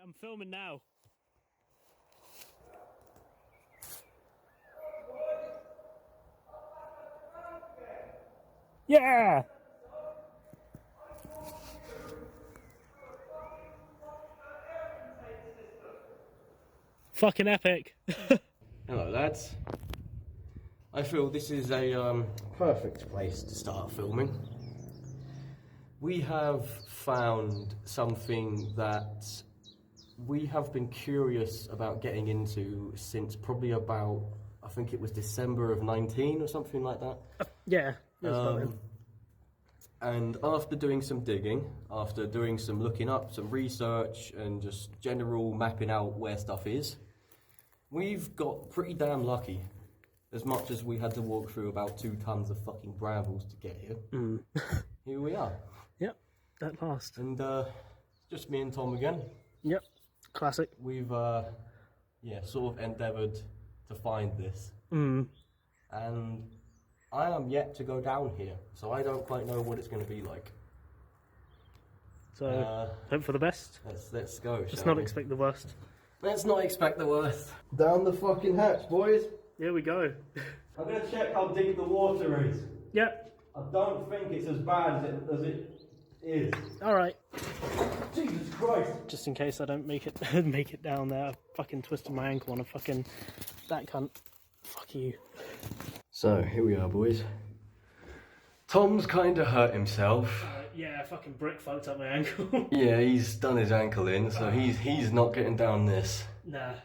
I'm filming now. Yeah! Fucking epic. Hello lads. I feel this is a perfect place to start filming. We have found something that we have been curious about getting into since probably about, I think it was December of 19 or something like that. Yeah. And after doing some digging, after doing some looking up, some research and just general mapping out where stuff is, we've got pretty damn lucky. As much as we had to walk through about 2 tons of fucking brambles to get here, here we are. Yep, at last. And just me and Tom again. Yep, classic. We've sort of endeavoured to find this. And I am yet to go down here, so I don't quite know what it's going to be like. So, hope for the best. Let's go, Let's not expect the worst. Let's not expect the worst. Down the fucking hatch, boys. Here we go. I'm going to check how deep the water is. Yep. I don't think it's as bad as it is. Alright. Jesus Christ. Just in case I don't make it make it down there, I fucking twisted my ankle on a fucking... that cunt. Fuck you. So, here we are, boys. Tom's kind of hurt himself. Yeah, fucking brick fucked up my ankle. Yeah, he's done his ankle in, so he's not getting down this. Nah.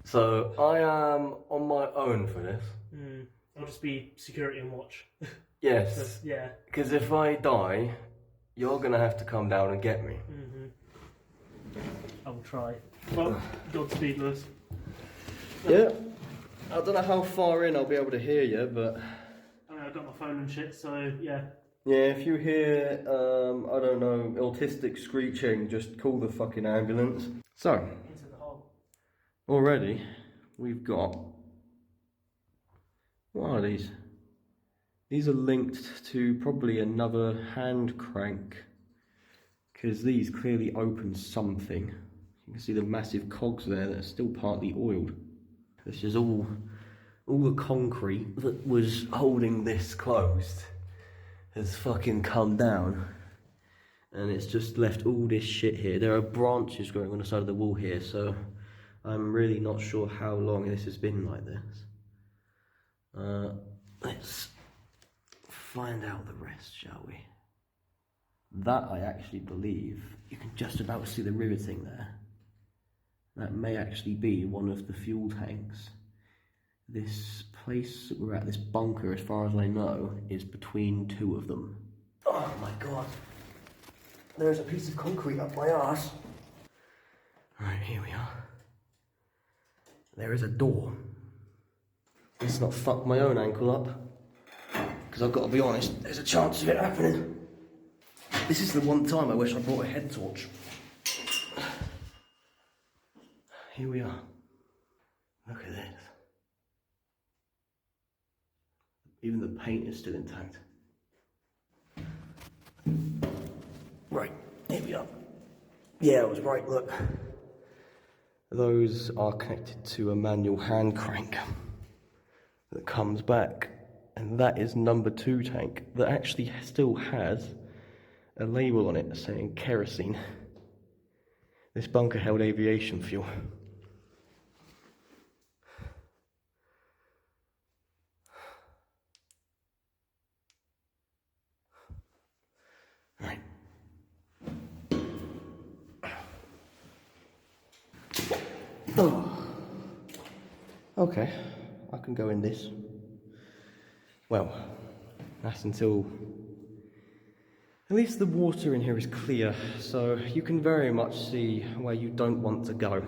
So, I am on my own for this. I'll just be security and watch. Yes. Yeah. Because if I die, you're going to have to come down and get me. I will try. Well, Godspeed, Lewis. Yeah. I don't know how far in I'll be able to hear you, but... I mean, I've got my phone and shit, so yeah. Yeah, if you hear, I don't know, autistic screeching, just call the fucking ambulance. So, Into the hole. already, we've got... What are these? These are linked to probably another hand crank, because these clearly open something. You can see the massive cogs there that are still partly oiled. This is all the concrete that was holding this closed has fucking come down, and it's just left all this shit here. There are branches growing on the side of the wall here, so I'm really not sure how long this has been like this. Let's find out the rest, shall we? That, I actually believe, you can just about see the riveting there. That may actually be one of the fuel tanks. This place that we're at, this bunker, as far as I know, is between 2 of them. Oh my god. There's a piece of concrete up my arse. Right, here we are. There is a door. Let's not fuck my own ankle up. Because I've got to be honest, there's a chance of it happening. This is the one time I wish I brought a head torch. Here we are. Look at this. Even the paint is still intact. Right, here we are. Yeah, I was right, look. Those are connected to a manual hand crank that comes back. And that is number 2 tank that actually still has a label on it saying kerosene. This bunker held aviation fuel. Right. Oh. Okay, I can go in this. Well, that's until at least the water in here is clear, so you can very much see where you don't want to go.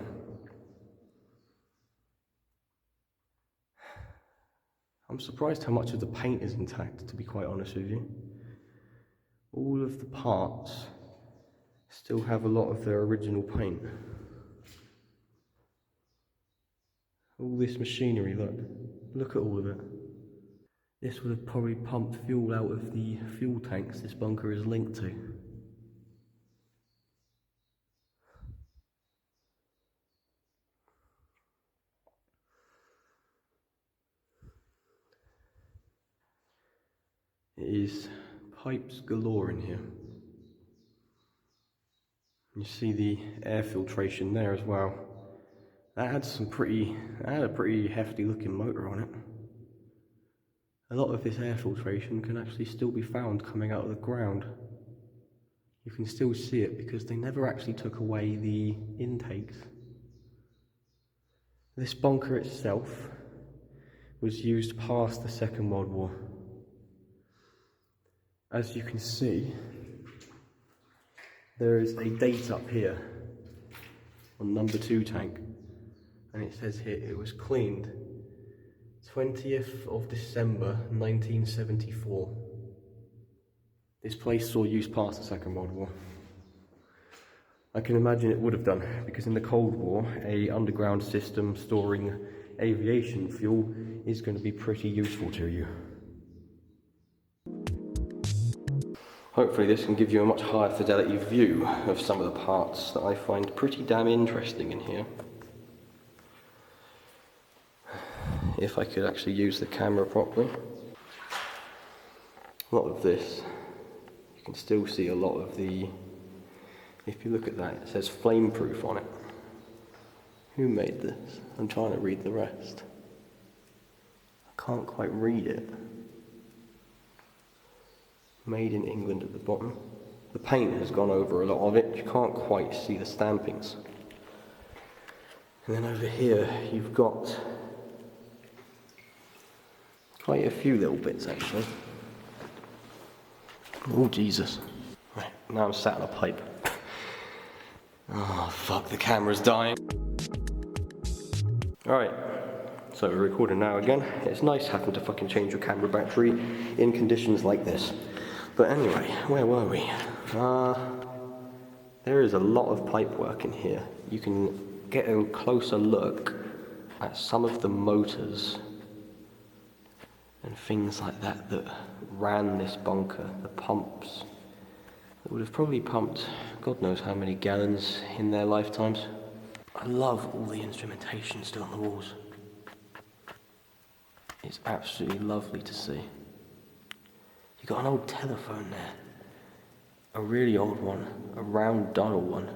I'm surprised how much of the paint is intact, to be quite honest with you. All of the parts still have a lot of their original paint. All this machinery, look at all of it. This would have probably pumped fuel out of the fuel tanks this bunker is linked to. It is pipes galore in here. You see the air filtration there as well. That had a pretty hefty looking motor on it. A lot of this air filtration can actually still be found coming out of the ground. You can still see it because they never actually took away the intakes. This bunker itself was used past the Second World War. As you can see, there is a date up here on number 2 tank, and it says here it was cleaned 20th of December 1974. This place saw use past the Second World War. I can imagine it would have done, because in the Cold War, a underground system storing aviation fuel is going to be pretty useful to you. Hopefully this can give you a much higher fidelity view of some of the parts that I find pretty damn interesting in here. If I could actually use the camera properly. A lot of this, you can still see a lot of the, if you look at that, it says flame proof on it. Who made this? I'm trying to read the rest. I can't quite read it. Made in England at the bottom. The paint has gone over a lot of it, you can't quite see the stampings. And then over here you've got quite a few little bits actually. Oh Jesus. Right, now I'm sat on a pipe. Oh fuck, the camera's dying. Alright, so we're recording now again. It's nice having to fucking change your camera battery in conditions like this. But anyway, where were we? There is a lot of pipe work in here. You can get a closer look at some of the motors and things like that that ran this bunker, the pumps. That would have probably pumped God knows how many gallons in their lifetimes. I love all the instrumentation still on the walls. It's absolutely lovely to see. You got an old telephone there, a really old one, a round dial one.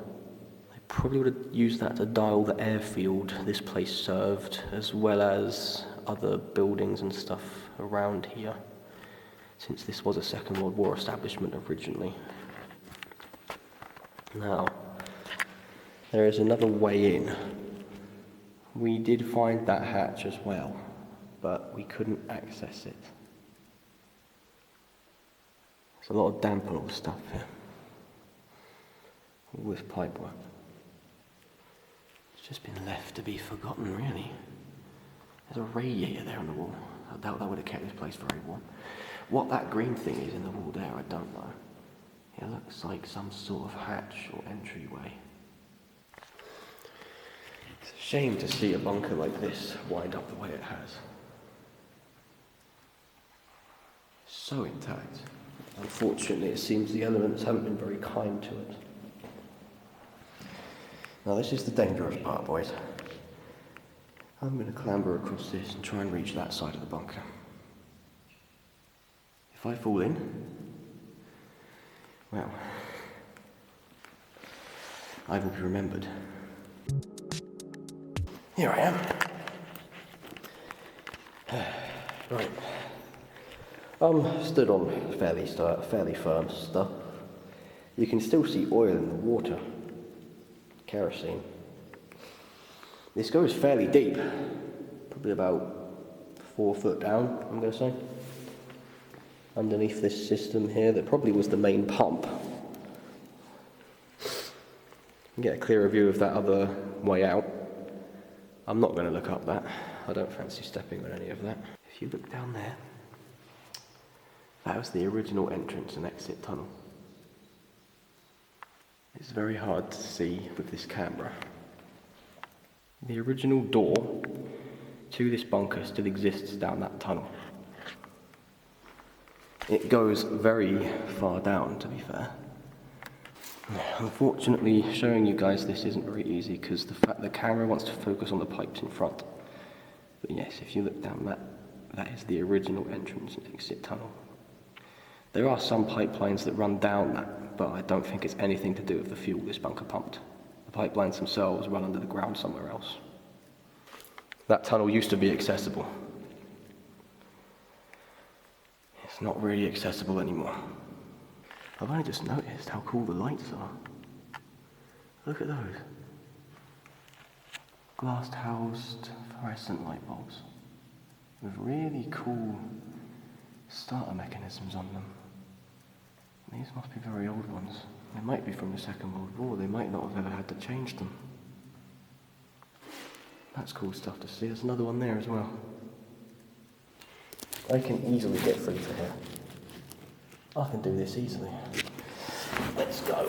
They probably would have used that to dial the airfield this place served, as well as other buildings and stuff around here, since this was a Second World War establishment originally. Now, there is another way in. We did find that hatch as well, but we couldn't access it. There's a lot of damp and all the stuff here. All this pipe work. It's just been left to be forgotten, really. There's a radiator there on the wall. I doubt that would have kept this place very warm. What that green thing is in the wall there, I don't know. It looks like some sort of hatch or entryway. It's a shame to see a bunker like this wind up the way it has. So intact. Unfortunately, it seems the elements haven't been very kind to it. Now this is the dangerous part, boys. I'm going to clamber across this and try and reach that side of the bunker. If I fall in, well, I will be remembered. Here I am. Right. Stood on fairly firm stuff. You can still see oil in the water. Kerosene. This goes fairly deep. Probably about 4 foot down, I'm going to say. Underneath this system here, that probably was the main pump. You can get a clearer view of that other way out. I'm not going to look up that. I don't fancy stepping on any of that. If you look down there, that was the original entrance and exit tunnel. It's very hard to see with this camera. The original door to this bunker still exists down that tunnel. It goes very far down, to be fair. Unfortunately, showing you guys this isn't very easy because the camera wants to focus on the pipes in front. But yes, if you look down that is the original entrance and exit tunnel. There are some pipelines that run down that, but I don't think it's anything to do with the fuel this bunker pumped. The pipelines themselves run under the ground somewhere else. That tunnel used to be accessible. It's not really accessible anymore. I've only just noticed how cool the lights are. Look at those. Glass-housed fluorescent light bulbs with really cool starter mechanisms on them. These must be very old ones. They might be from the Second World War. They might not have ever had to change them. That's cool stuff to see. There's another one there as well. I can easily get through to here. I can do this easily. Let's go.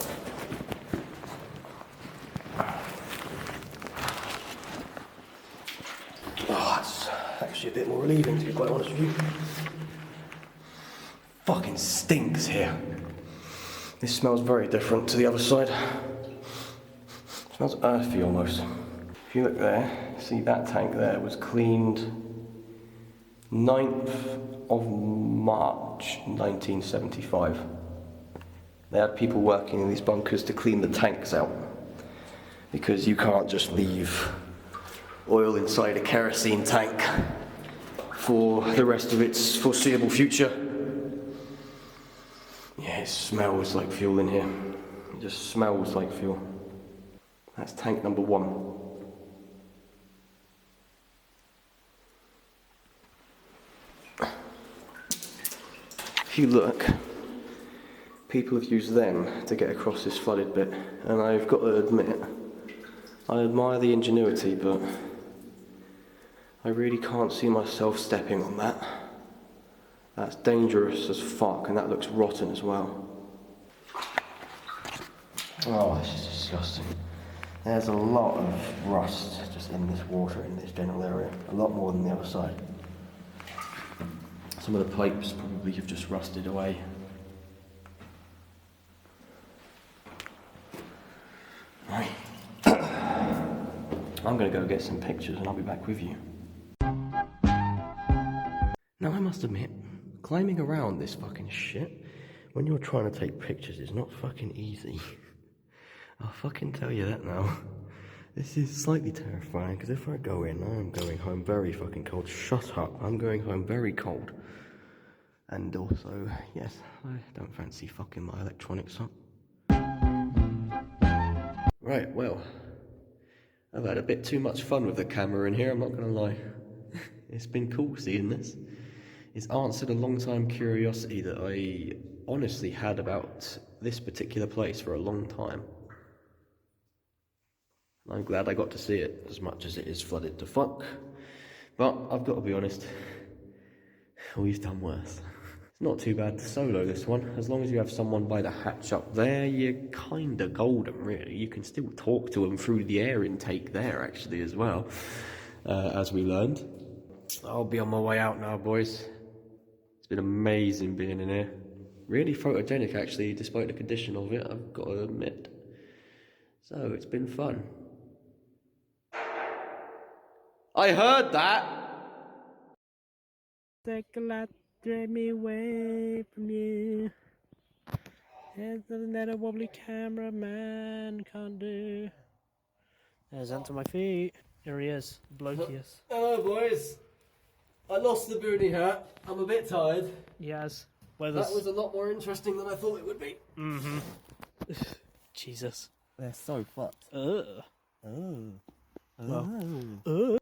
Oh, that's actually a bit more relieving, to be quite honest with you. Fucking stinks here. This smells very different to the other side. It smells earthy almost. If you look there, see that tank there was cleaned 9th of March 1975. They had people working in these bunkers to clean the tanks out, because you can't just leave oil inside a kerosene tank for the rest of its foreseeable future. Yeah, it smells like fuel in here. It just smells like fuel. That's tank number 1. If you look, people have used them to get across this flooded bit, and I've got to admit, I admire the ingenuity, but I really can't see myself stepping on that. That's dangerous as fuck, and that looks rotten as well. Oh, this is disgusting. There's a lot of rust just in this water, in this general area. A lot more than the other side. Some of the pipes probably have just rusted away. Right. I'm going to go get some pictures and I'll be back with you. Now I must admit, climbing around this fucking shit when you're trying to take pictures is not fucking easy. I'll fucking tell you that now. This is slightly terrifying, because if I go in, I'm going home very fucking cold. Shut up, I'm going home very cold. And also, yes, I don't fancy fucking my electronics up. Right, well, I've had a bit too much fun with the camera in here, I'm not gonna lie. It's been cool seeing this. It's answered a long-time curiosity that I honestly had about this particular place for a long time. I'm glad I got to see it, as much as it is flooded to fuck. But I've got to be honest, we've done worse. It's not too bad to solo this one. As long as you have someone by the hatch up there, you're kinda golden, really. You can still talk to them through the air intake there, actually, as well, as we learned. I'll be on my way out now, boys. It's been amazing being in here. Really photogenic, actually, despite the condition of it, I've got to admit. So, it's been fun. I heard that! Take a lot, drive me away from you. There's nothing that a wobbly cameraman can't do. There's onto my feet. Here he is, blokius. Hello, boys. I lost the boonie hat. I'm a bit tired. Yes. That was a lot more interesting than I thought it would be. Mm-hmm. Jesus. They're so fucked. Ugh. Oh. Well. Oh.